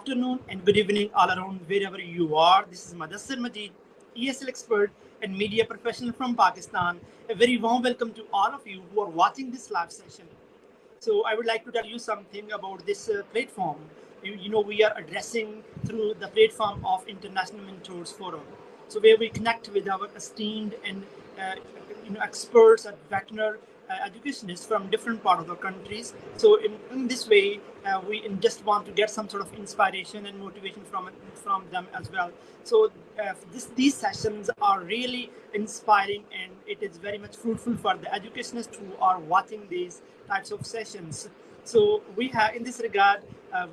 afternoon and good evening all around wherever you are. This is Mudassar Majeed, ESL expert and media professional from Pakistan. A very warm welcome to all of you who are watching this live session. So I would like to tell you something about this platform. We are addressing through the platform of International Mentors Forum. So where we connect with our esteemed and experts at veterinary educationists from different parts of the countries. So in this way, we just want to get some sort of inspiration and motivation from them as well. So these sessions are really inspiring, and it is very much fruitful for the educationists who are watching these types of sessions. So we have, in this regard, I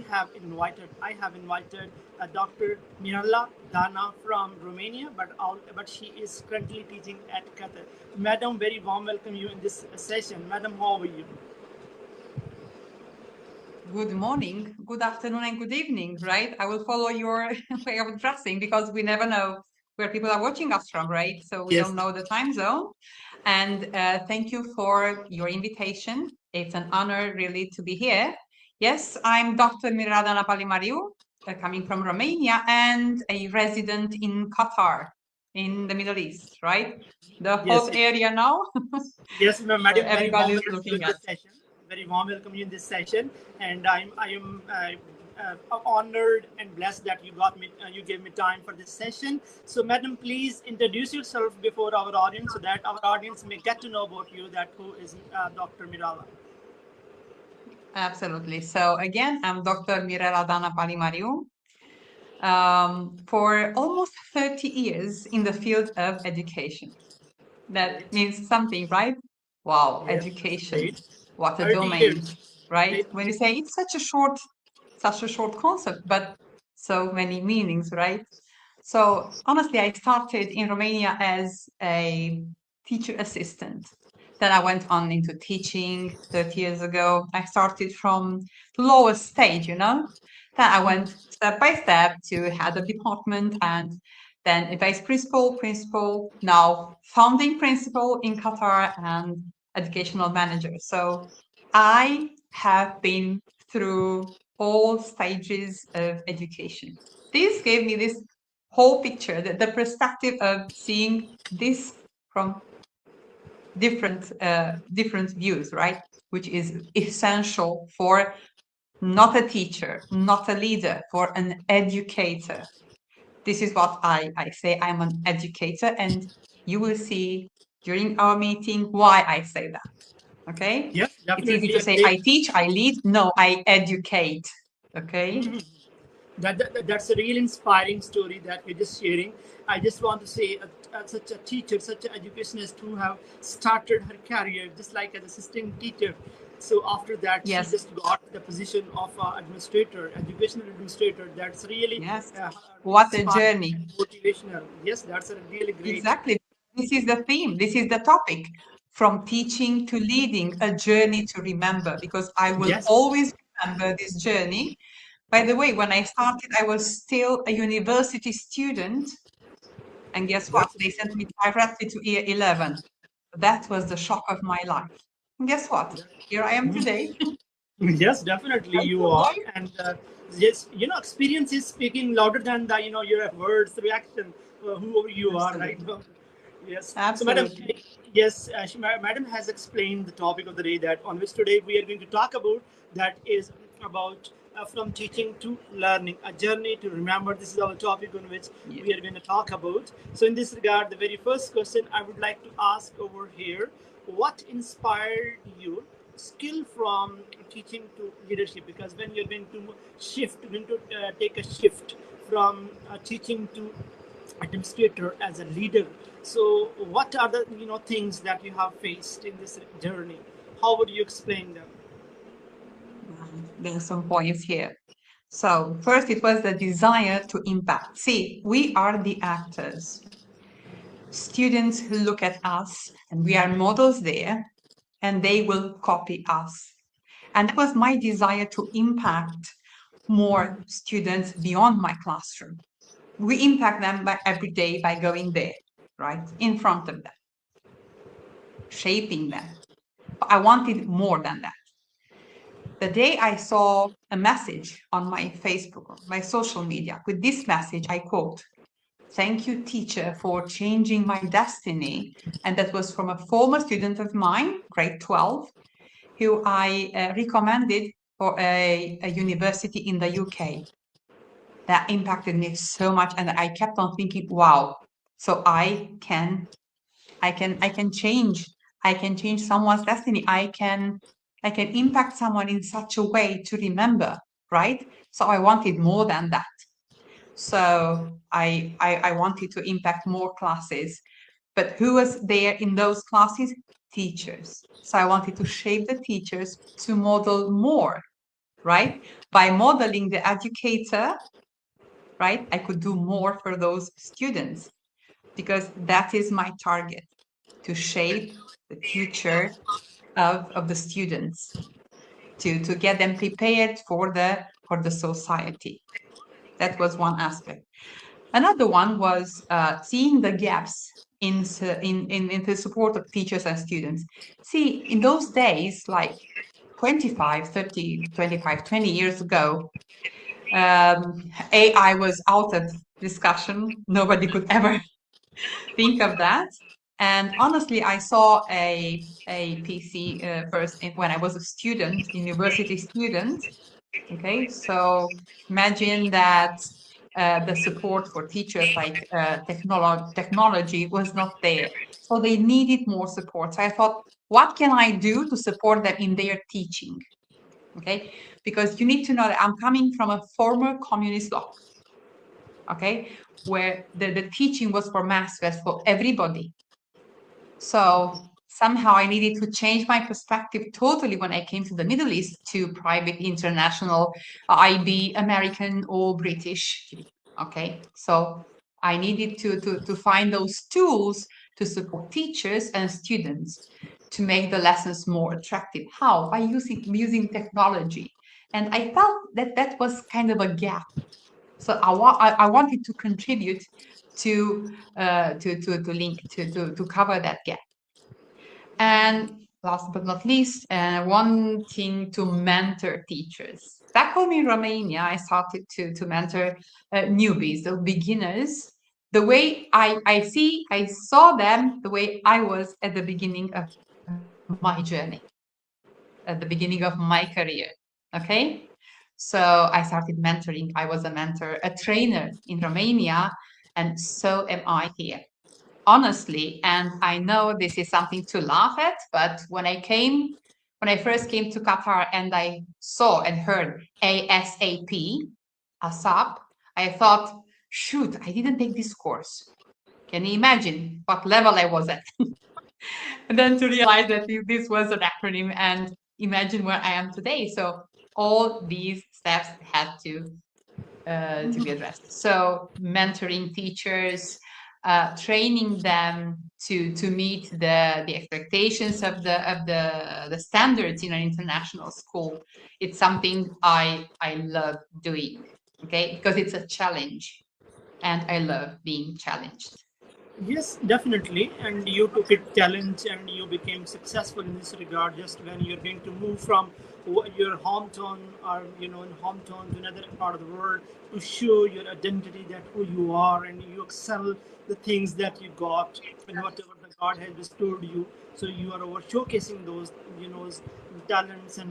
have invited Dr. Mirela-Dana from Romania, but she is currently teaching at Qatar. Madam, very warm welcome you in this session. Madam, how are you? Good morning, good afternoon, and good evening, right? I will follow your way of dressing because we never know where people are watching us from, right? So we don't know the time zone. And thank you for your invitation. It's an honor really to be here. Yes, I'm Dr. Mirela-Dana Palimariu, coming from Romania and a resident in Qatar in the Middle East, right? The hot area now. Yes, madam, very warm Everybody is welcome looking to at. this session. Very warm welcome you in this session, and I am honored and blessed that you gave me time for this session. So, madam, please introduce yourself before our audience so that our audience may get to know about you. That who is Dr. Mirela. Absolutely. So again, I'm Dr. Mirela-Dana Palimariu. For almost 30 years in the field of education. That means something, right? Wow, education. What a domain, right? When you say it's such a short concept, but so many meanings, right? So honestly, I started in Romania as a teacher assistant. Then I went on into teaching 30 years ago. I started from the lowest stage, Then I went step by step to head of department and then a vice principal, now founding principal in Qatar and educational manager. So I have been through all stages of education. This gave me this whole picture, the perspective of seeing this from different views, right? Which is essential for not a teacher, not a leader, for an educator. This is what I say. I'm an educator, and you will see during our meeting why I say that. Okay? Yes, It's easy definitely. to say I teach, I lead. No, I educate. Okay? That's a real inspiring story that you're just sharing. I just want to say, such a teacher, such an educationist who have started her career just like an assistant teacher. So after that, she just got the position of administrator, educational administrator. That's really What a journey. Motivational. Yes, that's a really great. Exactly. This is the theme. This is the topic. From teaching to leading, a journey to remember, because I will always remember this journey. By the way, when I started, I was still a university student. And guess what? They sent me directly to year 11. That was the shock of my life. And guess what? Here I am today. Yes, definitely you are. And yes, experience is speaking louder than your words, reaction, whoever you are, right? Yes. Absolutely. So, madam, yes, madam has explained the topic of the day that on which today we are going to talk about. That is about from teaching to learning, a journey to remember. This is our topic on which we are going to talk about. So, in this regard, the very first question I would like to ask over here: what inspired you? Skill from teaching to leadership, because when you're going to take a shift from teaching to administrator as a leader, so what are the things that you have faced in this journey? How would you explain them? There are some points here. So first, it was the desire to impact. See, we are the actors. Students who look at us, and we are models there, and they will copy us. And that was my desire to impact more students beyond my classroom. We impact them every day by going there, right, in front of them, shaping them. But I wanted more than that. the day I saw a message on my Facebook, or my social media, with this message, I quote, "Thank you, teacher, for changing my destiny." And that was from a former student of mine, grade 12, who I recommended for a university in the UK. That impacted me so much, and I kept on thinking, wow, so I can change. I can change someone's destiny. I can impact someone in such a way to remember, right? So I wanted more than that. So I wanted to impact more classes. But who was there in those classes? Teachers. So I wanted to shape the teachers to model more, right? By modeling the educator, right, I could do more for those students, because that is my target, to shape the future of the students, to get them prepared for the society. That was one aspect. Another one was seeing the gaps in the support of teachers and students. See, in those days, like 25, 30, 25, 20 years ago, AI was out of discussion. Nobody could ever think of that. And honestly, I saw a PC first when I was a student, university student. Okay, so imagine that the support for teachers, like technology, was not there. So they needed more support. So I thought, what can I do to support them in their teaching? Okay, because you need to know that I'm coming from a former communist bloc. Okay, where the teaching was for masses, for everybody. So somehow I needed to change my perspective totally when I came to the Middle East, to private, international, IB, American or British. Okay, so I needed to find those tools to support teachers and students to make the lessons more attractive. How? By using technology. And I felt that that was kind of a gap. So I wanted to contribute to cover that gap. And last but not least, wanting to mentor teachers. Back home in Romania, I started to mentor newbies, the beginners, the way I saw them the way I was at the beginning of my journey, at the beginning of my career. Okay. So I started mentoring. I was a mentor, a trainer in Romania, and so am I here. Honestly, and I know this is something to laugh at, but when I first came to Qatar and I saw and heard ASAP, I thought, shoot, I didn't take this course. Can you imagine what level I was at? And then to realize that this was an acronym, and imagine where I am today. So all these steps had to be addressed. So mentoring teachers, training them to meet the expectations of the standards in an international school. It's something I love doing. Okay, because it's a challenge, and I love being challenged. Yes, definitely. And you took it challenge and you became successful in this regard. Just when you're going to move from your hometown, or in hometown to another part of the world, to show your identity, that who you are, and you excel the things that you got and whatever the God has bestowed you. So you are over showcasing those talents and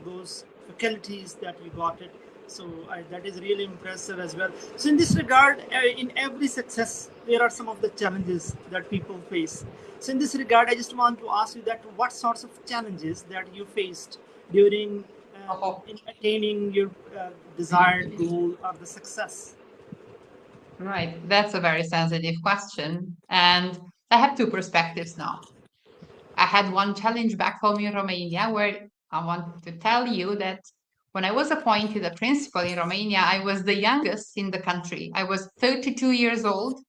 those faculties that you got it. So that is really impressive as well. So in this regard, in every success, there are some of the challenges that people face. So in this regard, I just want to ask you that what sorts of challenges that you faced during in attaining your desired goal or the success? Right, that's a very sensitive question, and I have two perspectives now. I had one challenge back home in Romania, where I want to tell you that when I was appointed a principal in Romania, I was the youngest in the country. I was 32 years old.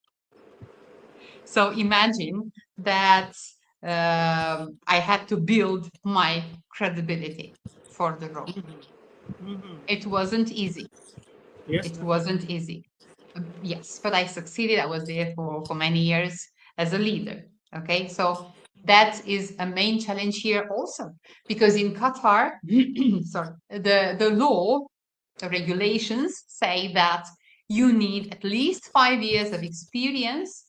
So imagine that I had to build my credibility for the role. It wasn't easy. Yes. It wasn't easy. Yes, but I succeeded. I was there for many years as a leader. Okay, so that is a main challenge here also, because in Qatar, sorry, the law, the regulations say that you need at least 5 years of experience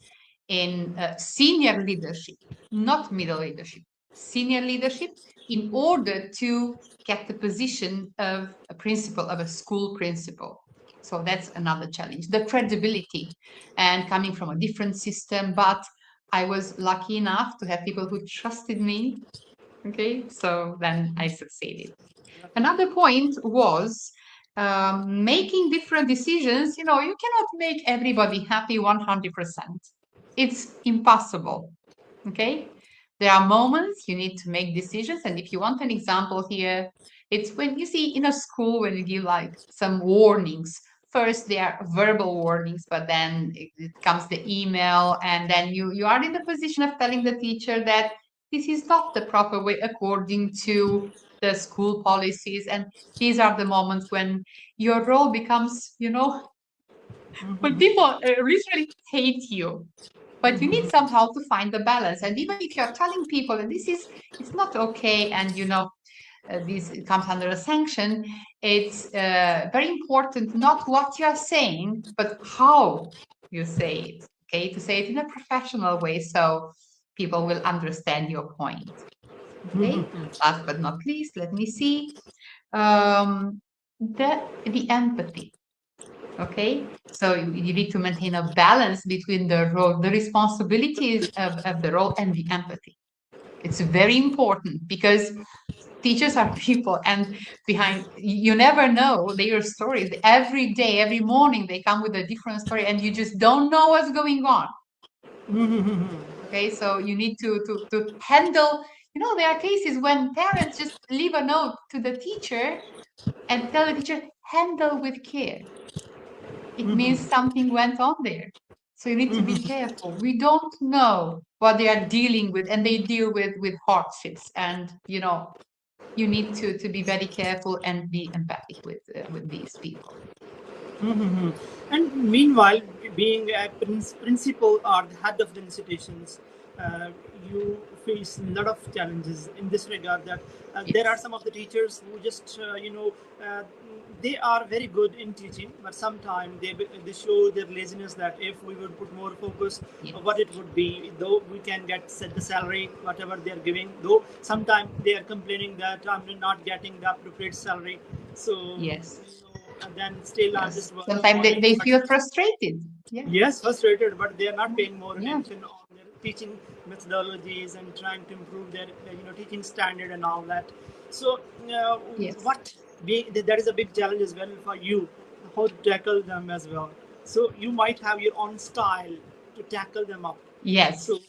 in senior leadership, not middle leadership, senior leadership, in order to get the position of a principal, of a school principal. So that's another challenge, the credibility, and coming from a different system. But I was lucky enough to have people who trusted me. Okay, so then I succeeded. Another point was making different decisions. You cannot make everybody happy 100%. It's impossible. Okay, there are moments you need to make decisions. And if you want an example here, it's when you see in a school, when you give like some warnings. First, they are verbal warnings, but then it comes the email, and then you are in the position of telling the teacher that this is not the proper way according to the school policies. And these are the moments when your role becomes, when people literally hate you. But you need somehow to find the balance. And even if you're telling people that it's not okay, and this comes under a sanction, it's very important not what you're saying, but how you say it. Okay, to say it in a professional way so people will understand your point. Okay, last but not least, let me see. The empathy. Okay, so you need to maintain a balance between the role, the responsibilities of the role, and the empathy. It's very important because teachers are people, and you never know their stories. Every day, every morning, they come with a different story, and you just don't know what's going on. Okay, so you need to handle. There are cases when parents just leave a note to the teacher and tell the teacher, handle with care. It means something went on there. So you need to be careful. We don't know what they are dealing with, and they deal with hardships. And you need to be very careful and be empathic with these people. And meanwhile, being a principal or the head of the institutions, uh, you face a lot of challenges in this regard. That there are some of the teachers who just, they are very good in teaching, but sometimes they show their laziness. That if we would put more focus, what it would be, though we can get set the salary, whatever they are giving. Though sometimes they are complaining that I'm not getting the appropriate salary. So yes. And then still I'm just working Sometimes on it. they feel frustrated. Yes, frustrated, but they are not paying more attention on their teaching methodologies and trying to improve their teaching standard and all that. So that is a big challenge as well for you, how to tackle them as well. So you might have your own style to tackle them up. Yes. So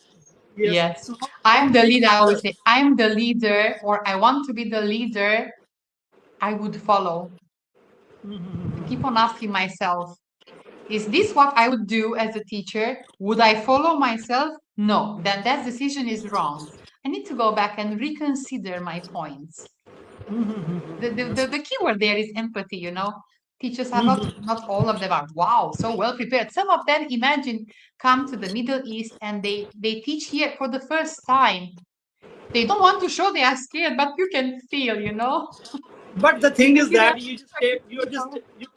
yes. So I'm the leader. I always say I'm the leader, or I want to be the leader. I would follow. Keep on asking myself, is this what I would do as a teacher? Would I follow myself? No, then that decision is wrong. I need to go back and reconsider my points. The key word there is empathy. Teachers are not all of them are wow, so well prepared. Some of them, imagine, come to the Middle East and they teach here for the first time. They don't want to show they are scared, but you can feel. But the thing is that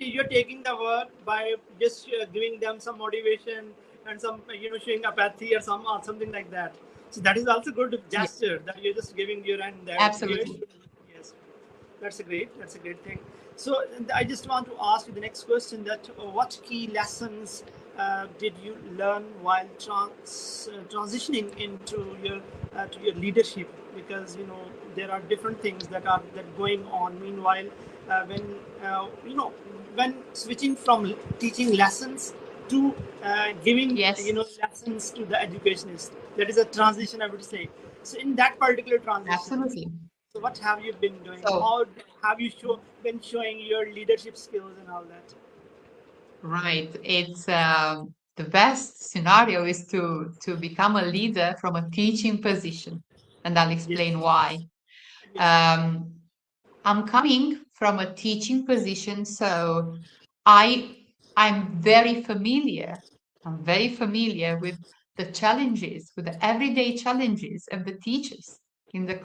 you're taking the work by just giving them some motivation and some showing apathy or something like that. So that is also good gesture that you're just giving your hand there. Absolutely. Yes, that's a great thing. So I just want to ask you the next question: that what key lessons did you learn while transitioning into your to your leadership? Because there are different things that going on. Meanwhile, when switching from teaching lessons to giving lessons to the educationists, that is a transition, I would say. So in that particular transition, absolutely. So what have you been doing? How have you been showing your leadership skills and all that? Right. It's the best scenario is to become a leader from a teaching position, and I'll explain why. I'm coming from a teaching position, so I'm very familiar. I'm very familiar with the challenges, with the everyday challenges of the teachers in the